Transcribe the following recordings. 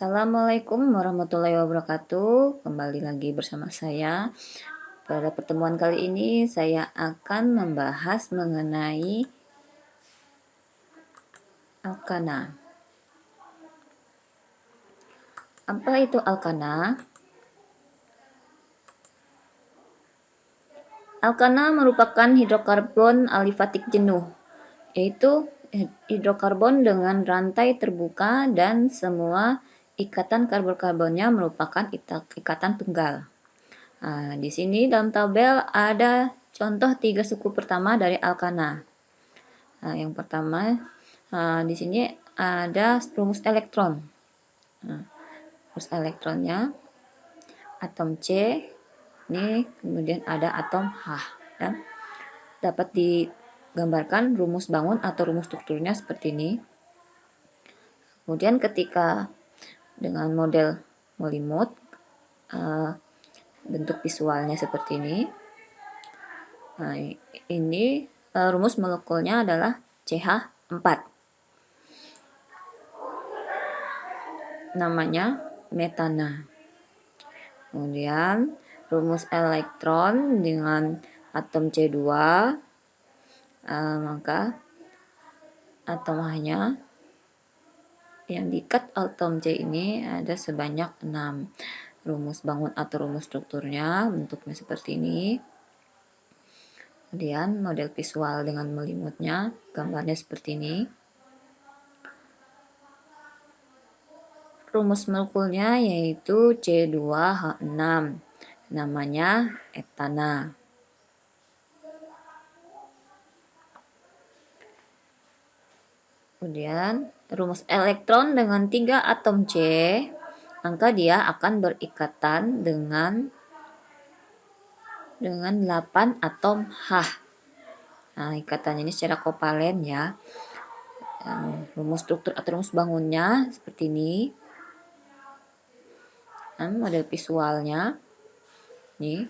Assalamualaikum warahmatullahi wabarakatuh. Kembali lagi bersama saya. Pada pertemuan kali ini saya akan membahas mengenai alkana. Apa itu alkana? Alkana merupakan hidrokarbon alifatik jenuh, yaitu hidrokarbon dengan rantai terbuka dan semua ikatan karbon-karbonnya merupakan ikatan tunggal. Nah, di sini dalam tabel ada contoh 3 suku pertama dari alkana. Nah, yang pertama di sini ada rumus elektron. Nah, rumus elektronnya atom C, ini kemudian ada atom H, dan dapat digambarkan rumus bangun atau rumus strukturnya seperti ini. Kemudian ketika dengan model melimut, bentuk visualnya seperti ini. Nah, ini rumus molekulnya adalah CH4. Namanya metana. Kemudian rumus elektron dengan atom C2, maka atom H-nya yang diikat atom C ini ada sebanyak 6. Rumus bangun atau rumus strukturnya bentuknya seperti ini. Kemudian model visual dengan melimutnya, gambarnya seperti ini. Rumus molekulnya yaitu C2H6, namanya etana. Kemudian rumus elektron dengan 3 atom C, maka dia akan berikatan dengan 8 atom H. Nah, ikatannya ini secara kovalen ya. Rumus struktur atau rumus bangunnya seperti ini. Dan model visualnya ini.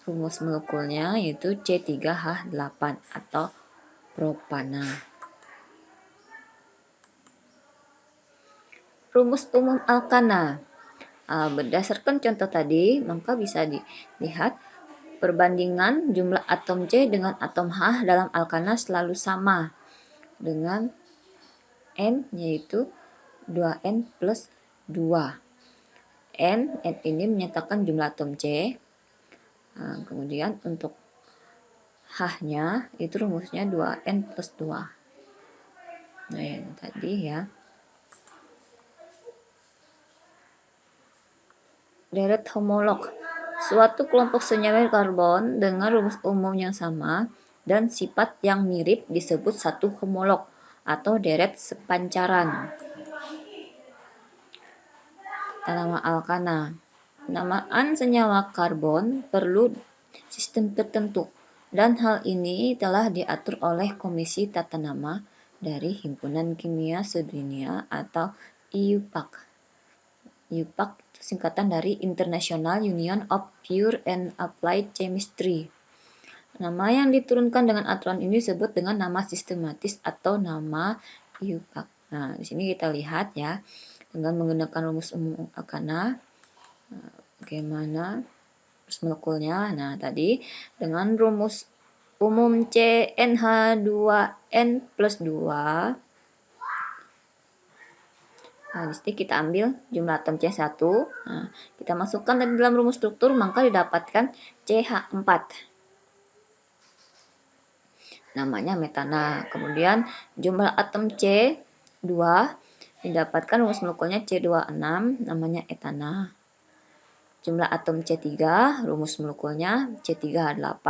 Rumus molekulnya yaitu C3H8 atau propana. Rumus umum alkana. Berdasarkan contoh tadi, maka bisa dilihat perbandingan jumlah atom C dengan atom H dalam alkana selalu sama dengan N, yaitu 2N plus 2. N ini menyatakan jumlah atom C. Kemudian untuk H-nya itu rumusnya 2N plus 2. Nah, yang tadi ya. Deret homolog. Suatu kelompok senyawa karbon dengan rumus umum yang sama dan sifat yang mirip disebut satu homolog atau deret sepancaran. Nama alkana. Penamaan senyawa karbon perlu sistem tertentu, dan hal ini telah diatur oleh Komisi Tata Nama dari Himpunan Kimia Sedunia atau IUPAC. IUPAC itu singkatan dari International Union of Pure and Applied Chemistry. Nama yang diturunkan dengan aturan ini disebut dengan nama sistematis atau nama IUPAC. Nah, di sini kita lihat ya, dengan menggunakan rumus umum alkana, bagaimana rumus molekulnya. Nah, tadi dengan rumus umum CnH2n plus 2. Nah, di sini kita ambil jumlah atom C1. Nah, kita masukkan dalam rumus struktur, maka didapatkan CH4. Namanya metana. Kemudian jumlah atom C2 didapatkan rumus molekulnya C26, namanya etana. Jumlah atom C3, rumus molekulnya C3H8,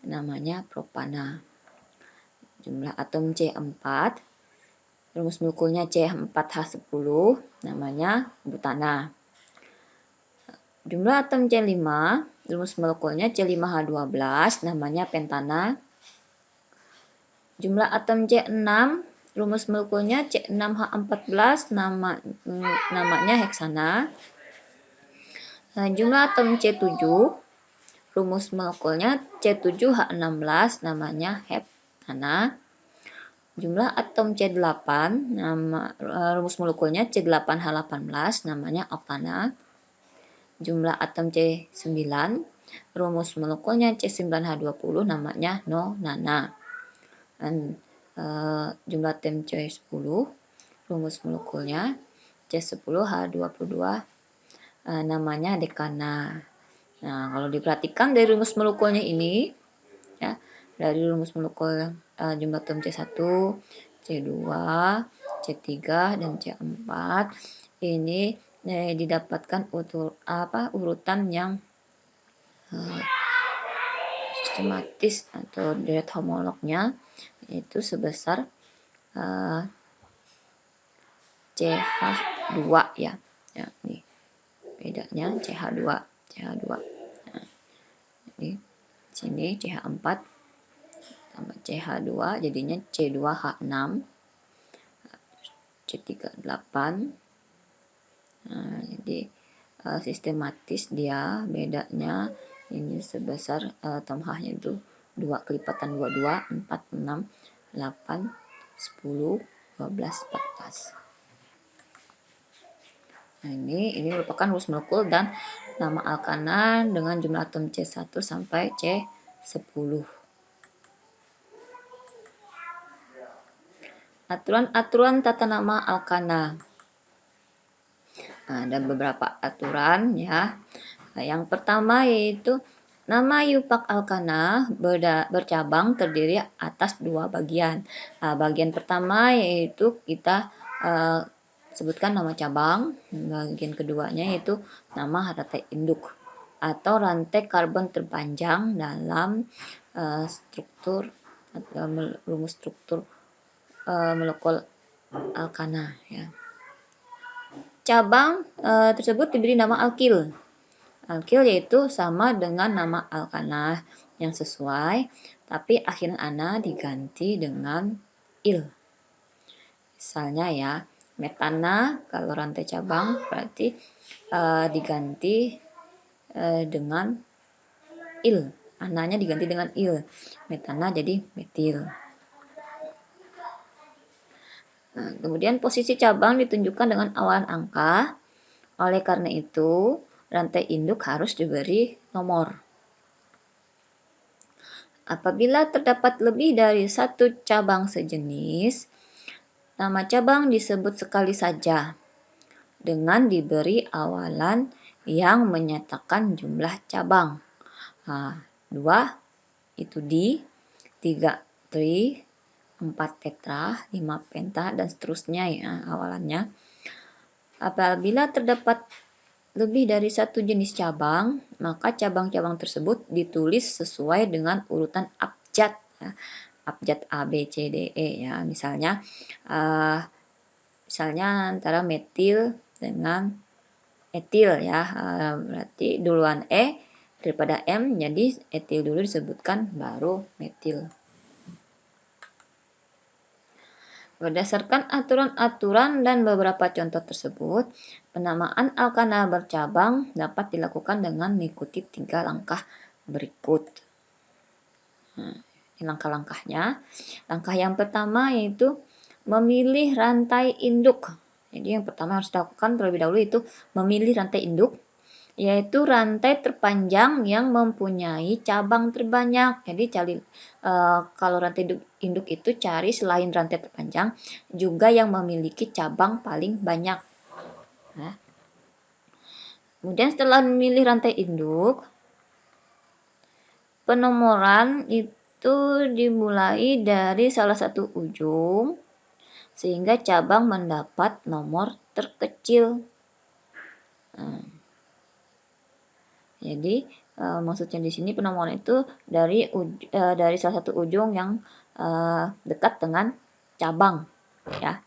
namanya propana. Jumlah atom C4, rumus molekulnya C4H10, namanya butana. Jumlah atom C5, rumus molekulnya C5H12, namanya pentana. Jumlah atom C6, rumus molekulnya C6H14, namanya heksana. Jumlah atom C7, rumus molekulnya C7H16, namanya heptana. Jumlah atom C8, rumus molekulnya C8H18, namanya oktana. Jumlah atom C9, rumus molekulnya C9H20, namanya nonana. Dan jumlah atom C10, rumus molekulnya C10H22, namanya dekana. Nah, kalau diperhatikan dari rumus molekulnya ini, ya, dari rumus molekul jumlah atom C1, C2, C3, dan C4 ini didapatkan urutan yang sistematis atau deret homolognya itu sebesar CH2 ya. Ya, nih bedanya CH2. Nah, ini sini CH4 tambah CH2 jadinya C2H6, C38. Nah, jadi sistematis dia bedanya ini sebesar atom H-nya itu 2 kelipatan 22, 4, 6, 8, 10, 12, 14. Nah, ini merupakan rumus molekul dan nama alkana dengan jumlah atom C1 sampai C10. Aturan-aturan tata nama alkana. Nah, ada beberapa aturan ya. Nah, yang pertama yaitu nama yupak alkana bercabang terdiri atas 2 bagian. Nah, bagian pertama yaitu kita sebutkan nama cabang. Bagian keduanya yaitu nama rantai induk atau rantai karbon terpanjang dalam struktur atau rumus struktur molekul alkana ya. Cabang tersebut diberi nama alkil. Alkil yaitu sama dengan nama alkana yang sesuai, tapi akhir ana diganti dengan il. Misalnya ya, metana kalau rantai cabang berarti diganti dengan il. Ananya diganti dengan il. Metana jadi metil. Nah, kemudian posisi cabang ditunjukkan dengan awalan angka. Oleh karena itu, rantai induk harus diberi nomor. Apabila terdapat lebih dari satu cabang sejenis, nama cabang disebut sekali saja dengan diberi awalan yang menyatakan jumlah cabang. 2 itu di, 3 tri, 4 tetra, 5 penta, dan seterusnya ya awalannya. Apabila terdapat lebih dari satu jenis cabang, maka cabang-cabang tersebut ditulis sesuai dengan urutan abjad. Ya. Abjad A, B, C, D, E ya. Misalnya antara metil dengan etil ya. Berarti duluan E daripada M, jadi etil dulu disebutkan baru metil. Berdasarkan aturan-aturan dan beberapa contoh tersebut, penamaan alkana bercabang dapat dilakukan dengan mengikuti 3 langkah berikut. Nah, ini langkah-langkahnya. Langkah yang pertama yaitu memilih rantai induk. Jadi yang pertama harus dilakukan terlebih dahulu itu memilih rantai induk, yaitu rantai terpanjang yang mempunyai cabang terbanyak. Jadi kalau rantai induk itu cari selain rantai terpanjang juga yang memiliki cabang paling banyak. Nah, kemudian setelah memilih rantai induk, penomoran itu dimulai dari salah satu ujung sehingga cabang mendapat nomor terkecil. Nah, jadi maksudnya di sini penomoran itu dari salah satu ujung yang dekat dengan cabang ya.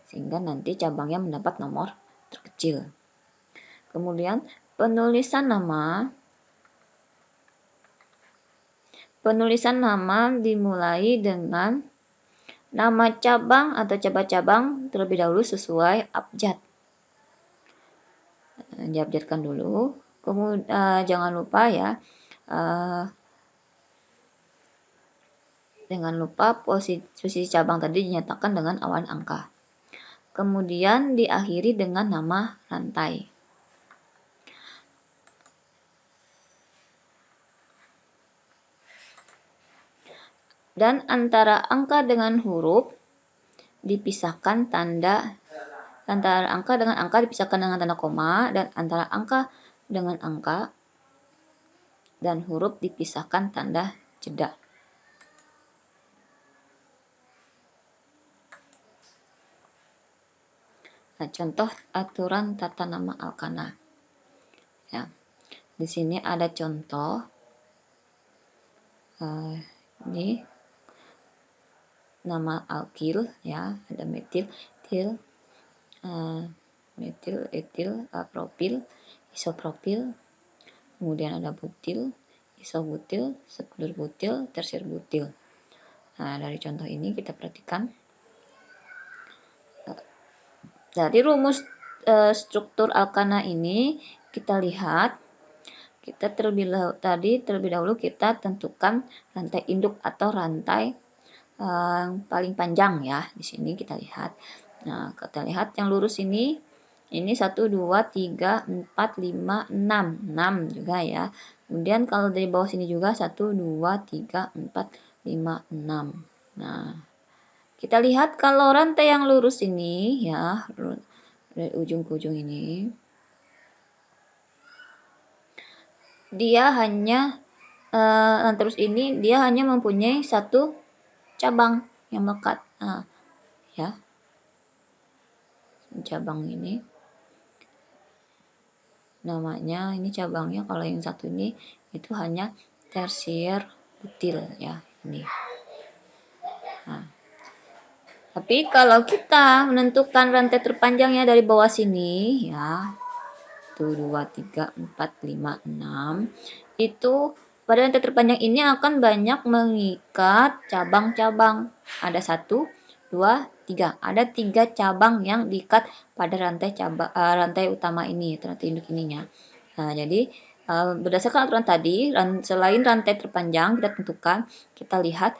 Sehingga nanti cabangnya mendapat nomor terkecil. Kemudian penulisan nama dimulai dengan nama cabang atau cabang-cabang terlebih dahulu sesuai abjad. Diabjadkan dulu. Kemudian jangan lupa ya Jangan lupa posisi cabang tadi dinyatakan dengan awalan angka. Kemudian diakhiri dengan nama rantai. Dan antara angka dengan huruf dipisahkan antara angka dengan angka dipisahkan dengan tanda koma, dan antara angka dengan angka dan huruf dipisahkan tanda jeda. Nah, contoh aturan tata nama alkana. Ya, di sini ada contoh. Ini nama alkil, ya, ada metil, etil, propil, isopropil, kemudian ada butil, isobutil, sekunder butil, tersir butil. Nah, dari contoh ini kita perhatikan dari rumus struktur alkana ini, kita lihat, kita terlebih dahulu kita tentukan rantai induk atau rantai paling panjang, ya. Di sini kita lihat. Nah, kita lihat yang lurus ini 1, 2, 3, 4, 5, 6. 6 juga, ya. Kemudian kalau dari bawah sini juga 1, 2, 3, 4, 5, 6. Nah, kita lihat kalau rantai yang lurus ini, ya, dari ujung ke ujung ini, dia hanya terus ini dia hanya mempunyai satu cabang yang melekat. Nah, ya, cabang ini namanya, ini cabangnya, kalau yang satu ini itu hanya tersier butil, ya, ini. Nah, tapi kalau kita menentukan rantai terpanjangnya dari bawah sini, ya, 1, 2, 3, 4, 5, 6, itu pada rantai terpanjang ini akan banyak mengikat cabang-cabang. Ada 1, 2, 3. Ada 3 cabang yang diikat pada rantai utama ini, rantai induk ininya. Nah, jadi berdasarkan aturan tadi, selain rantai terpanjang kita tentukan, kita lihat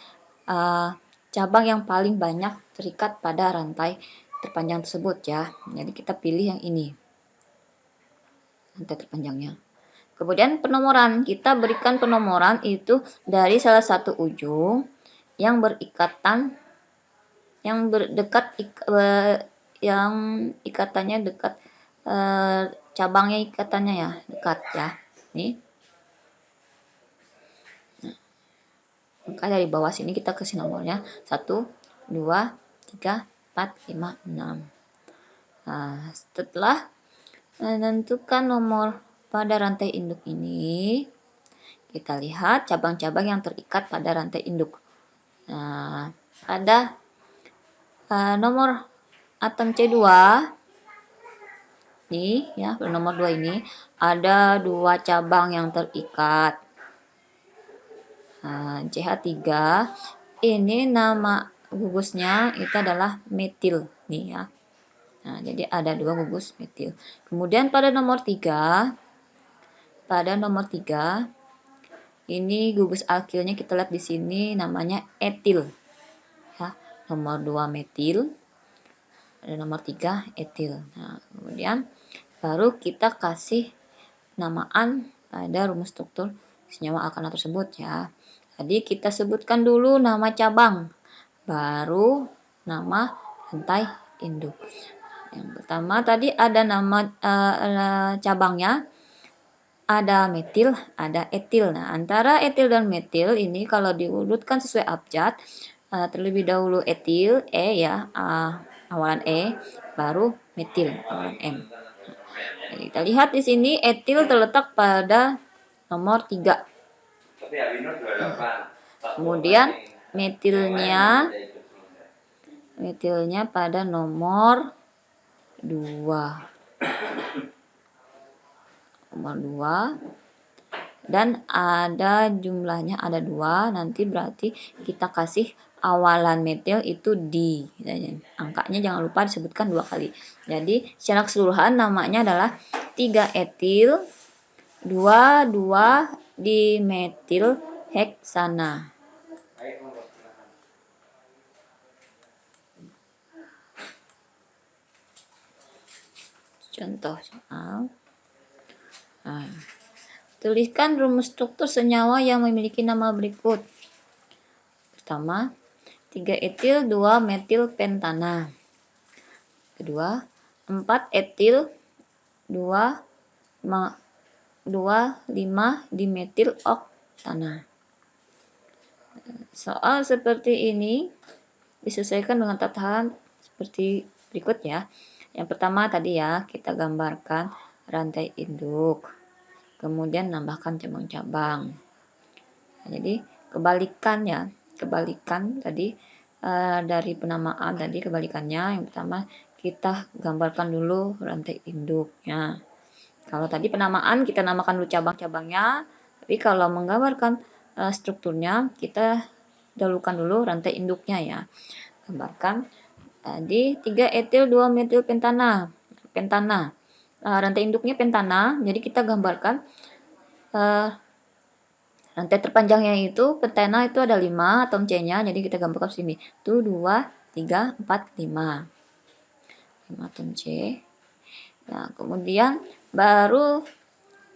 cabang yang paling banyak terikat pada rantai terpanjang tersebut, ya. Jadi kita pilih yang ini, rantai terpanjangnya. Kemudian penomoran, kita berikan penomoran itu dari salah satu ujung yang berikatan, yang yang ikatannya dekat, cabangnya ikatannya, ya, dekat, ya. Ini. Maka dari bawah sini kita kasih nomornya 1, 2, 3, 4, 5, 6. Nah, setelah menentukan nomor pada rantai induk ini, kita lihat cabang-cabang yang terikat pada rantai induk. Nah, ada nomor atom C2 ini, ya, nomor 2 ini ada 2 cabang yang terikat. Nah, CH3 ini nama gugusnya itu adalah metil, nih, ya. Nah, jadi ada 2 gugus metil. Kemudian pada nomor 3, ini gugus alkilnya kita lihat di sini namanya etil, ya. Nomor 2 metil, ada nomor 3 etil. Nah, kemudian baru kita kasih namaan pada rumus struktur senyawa alkana tersebut, ya. Jadi kita sebutkan dulu nama cabang, baru nama rantai induk. Yang pertama tadi ada nama cabangnya, ada metil, ada etil. Nah, antara etil dan metil ini kalau diurutkan sesuai abjad, terlebih dahulu etil, E, ya, awalan E, baru metil, awalan M. Jadi kita lihat di sini etil terletak pada nomor 3. Kemudian metilnya pada nomor 2. Nomor 2. Dan ada jumlahnya ada 2, nanti berarti kita kasih awalan metil itu di. Angkanya jangan lupa disebutkan 2 kali. Jadi secara keseluruhan namanya adalah 3 etil, 2 dimetil heksana. contoh soal. Nah, tuliskan rumus struktur senyawa yang memiliki nama berikut. Pertama, 3 etil 2 metil pentana. Kedua, 4 etil 2 5 dimetil oktana. Soal seperti ini disesuaikan dengan tatahan seperti berikut ya. Yang pertama tadi ya, kita gambarkan rantai induk. Kemudian nambahkan cabang-cabang. Jadi kebalikan tadi dari penamaan tadi kebalikannya. Yang pertama kita gambarkan dulu rantai induknya. Kalau tadi penamaan kita namakan dulu cabang-cabangnya, tapi kalau menggambarkan strukturnya kita dahulukan dulu rantai induknya ya. Gambarkan tadi 3 etil 2 metil pentana. Rantai induknya pentana, jadi kita gambarkan rantai terpanjangnya itu pentana itu ada 5 atom C-nya, jadi kita gambarkan sini. Itu 2, 3, 4, 5. 5 atom C. Nah, kemudian baru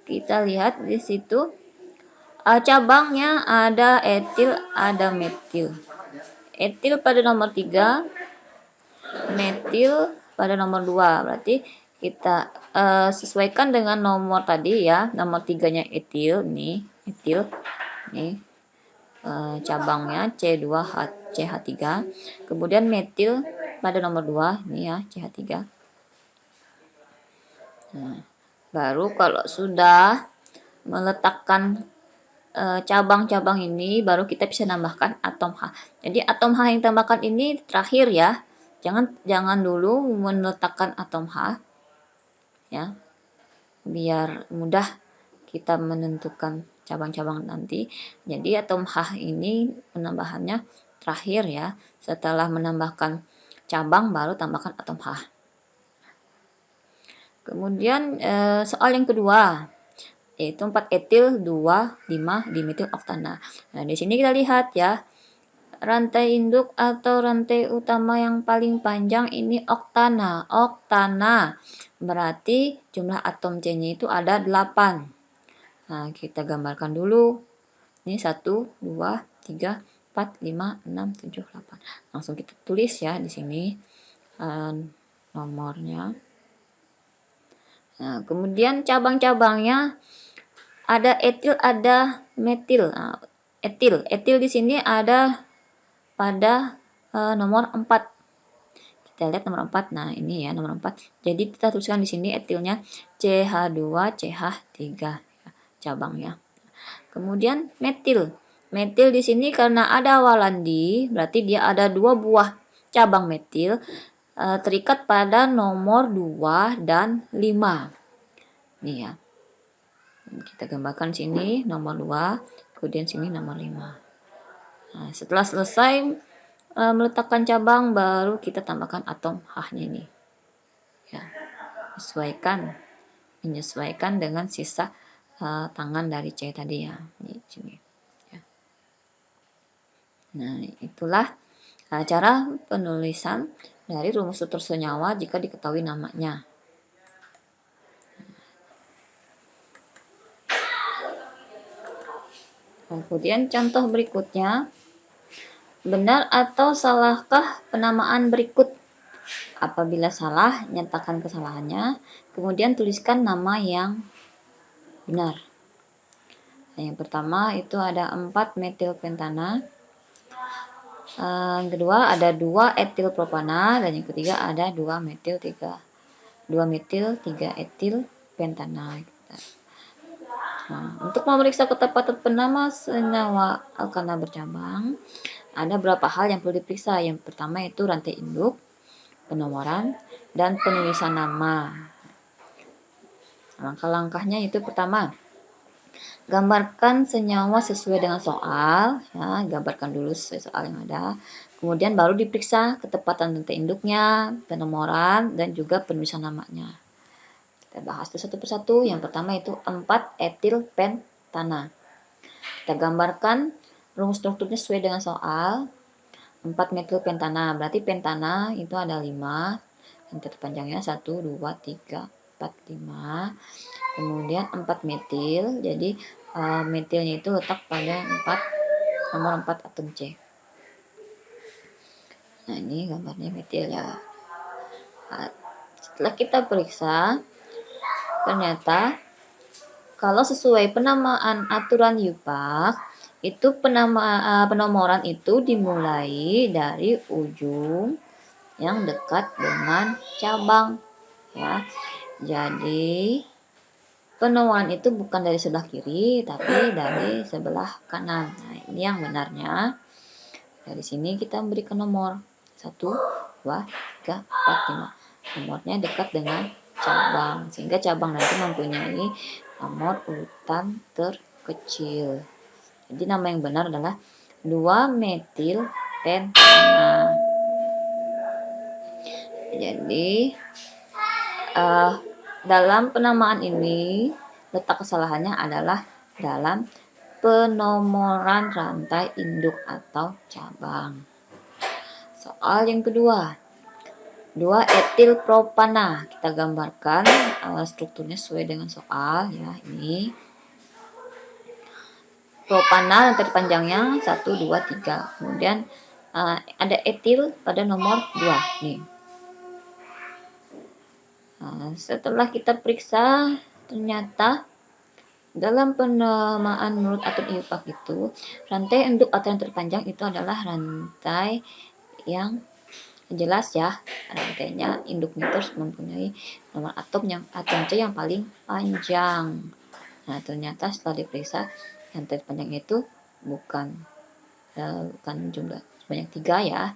kita lihat di situ cabangnya ada etil, ada metil. Etil pada nomor 3, metil pada nomor 2. Berarti kita sesuaikan dengan nomor tadi ya. Nomor 3-nya etil, nih, etil. Nih. Cabangnya C2H CH3. Kemudian metil pada nomor 2, ini ya, CH3. Nah, baru kalau sudah meletakkan cabang-cabang ini, baru kita bisa nambahkan atom H. Jadi atom H yang tambahkan ini terakhir ya. Jangan dulu meletakkan atom H ya. Biar mudah kita menentukan cabang-cabang nanti. Jadi atom H ini penambahannya terakhir ya. Setelah menambahkan cabang baru tambahkan atom H. Kemudian soal yang kedua, yaitu 4 etil 2 5 dimetil oktana. Nah, di sini kita lihat ya, rantai induk atau rantai utama yang paling panjang ini oktana. Berarti jumlah atom C-nya itu ada 8. Nah, kita gambarkan dulu. Ini 1 2 3 4 5 6 7 8. Langsung kita tulis ya di sini nomornya. Nah, kemudian cabang-cabangnya ada etil, ada metil. Nah, etil di sini ada pada nomor 4. Kita lihat nomor 4. Nah, ini ya nomor 4. Jadi kita tuliskan di sini etilnya CH2 CH3 ya, cabangnya. Kemudian metil. Metil di sini karena ada walandi, berarti dia ada 2 buah cabang metil terikat pada nomor 2 dan 5. Nih ya. Kita gambarkan sini nomor 2, kemudian sini nomor 5. Nah, setelah selesai meletakkan cabang, baru kita tambahkan atom H-nya ini. Ya, menyesuaikan dengan sisa tangan dari C tadi ya. Di sini. Ya. Nah, itulah cara penulisan dari rumus struktur senyawa jika diketahui namanya. Kemudian contoh berikutnya, benar atau salahkah penamaan berikut? Apabila salah, nyatakan kesalahannya, kemudian tuliskan nama yang benar. Nah, yang pertama itu ada 4 metil pentana. Yang kedua ada 2 etil propana, dan yang ketiga ada 2 metil 3 etil pentana. Nah, untuk memeriksa ketepatan penama senyawa alkana bercabang, ada beberapa hal yang perlu diperiksa. Yang pertama itu rantai induk, penomoran, dan penulisan nama. Langkah-langkahnya itu pertama, gambarkan senyawa sesuai dengan soal. Ya, gambarkan dulu sesuai soal yang ada. Kemudian baru diperiksa ketepatan rantai induknya, penomoran, dan juga penulisan namanya. Kita bahas satu persatu. Yang pertama itu 4 etil pentana. Kita gambarkan rumus strukturnya sesuai dengan soal. 4 metil pentana. Berarti pentana itu ada 5. Yang terpanjangnya 1, 2, 3, 5. Kemudian 4 metil, jadi metilnya itu letak pada nomor 4 atom C. Nah, ini gambarnya metil ya. Nah, setelah kita periksa, ternyata kalau sesuai penamaan aturan IUPAC, itu penomoran itu dimulai dari ujung yang dekat dengan cabang ya. Jadi penomoran itu bukan dari sebelah kiri tapi dari sebelah kanan. Nah, ini yang benarnya. Dari sini kita memberikan nomor 1, 2, 3, 4, 5. Nomornya dekat dengan cabang, sehingga cabang nanti mempunyai nomor urutan terkecil. Jadi nama yang benar adalah 2-metil pentana. Jadi dalam penamaan ini letak kesalahannya adalah dalam penomoran rantai induk atau cabang. Soal yang kedua, 2-etil propana. Kita gambarkan strukturnya sesuai dengan soal ya. Ini propana rantai panjangnya 1, 2, 3. Kemudian ada etil pada nomor 2 nih. Setelah kita periksa, ternyata dalam penamaan menurut atom IUPAC itu, rantai induk atau yang terpanjang itu adalah rantai yang jelas ya, rantainya induknya terus mempunyai nomor atom C yang paling panjang. Nah, ternyata setelah diperiksa rantai panjang itu bukan jumlah sebanyak 3 ya,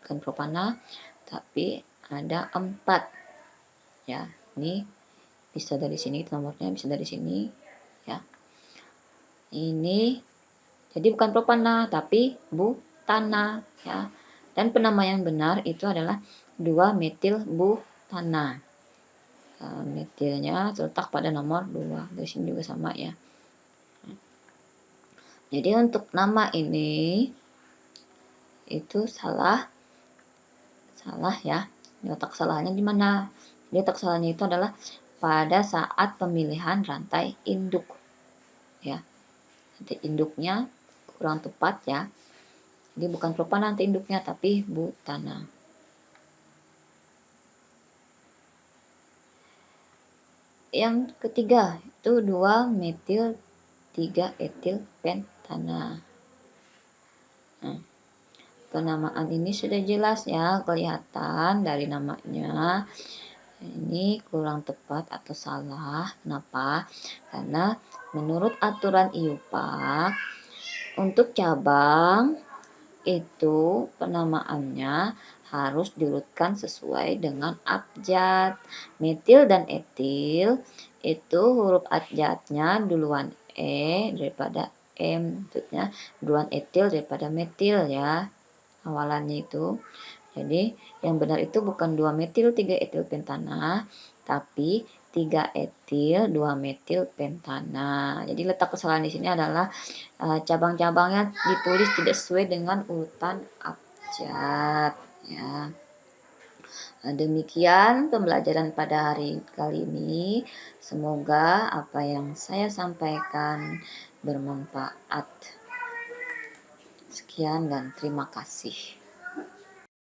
bukan propana, tapi ada 4 ya. Ini bisa dari sini nomornya, bisa dari sini ya. Ini jadi bukan propana tapi butana ya. Dan penamaian benar itu adalah 2-metil butana. Metilnya terletak pada nomor 2. Dari sini juga sama ya. Jadi untuk nama ini itu salah ya. Letak kesalahannya di mana? Letak kesalahannya itu adalah pada saat pemilihan rantai induk ya. Rantai induknya kurang tepat ya. Jadi bukan propana nanti induknya tapi butana. Yang ketiga itu 2-metil 3-etil pentana. Nah, penamaan ini sudah jelas ya, kelihatan dari namanya. Ini kurang tepat atau salah. Kenapa? Karena menurut aturan IUPAC untuk cabang itu penamaannya harus diurutkan sesuai dengan abjad. Metil dan etil itu huruf abjadnya duluan E daripada M, maksudnya duluan etil daripada metil ya, awalannya itu. Jadi yang benar itu bukan 2-metil 3-etil pentana, tapi 3-etil 2-metil pentana. Jadi letak kesalahan di sini adalah cabang-cabangnya ditulis tidak sesuai dengan urutan abjad ya. Demikian pembelajaran pada hari kali ini. Semoga apa yang saya sampaikan bermanfaat. Sekian dan terima kasih.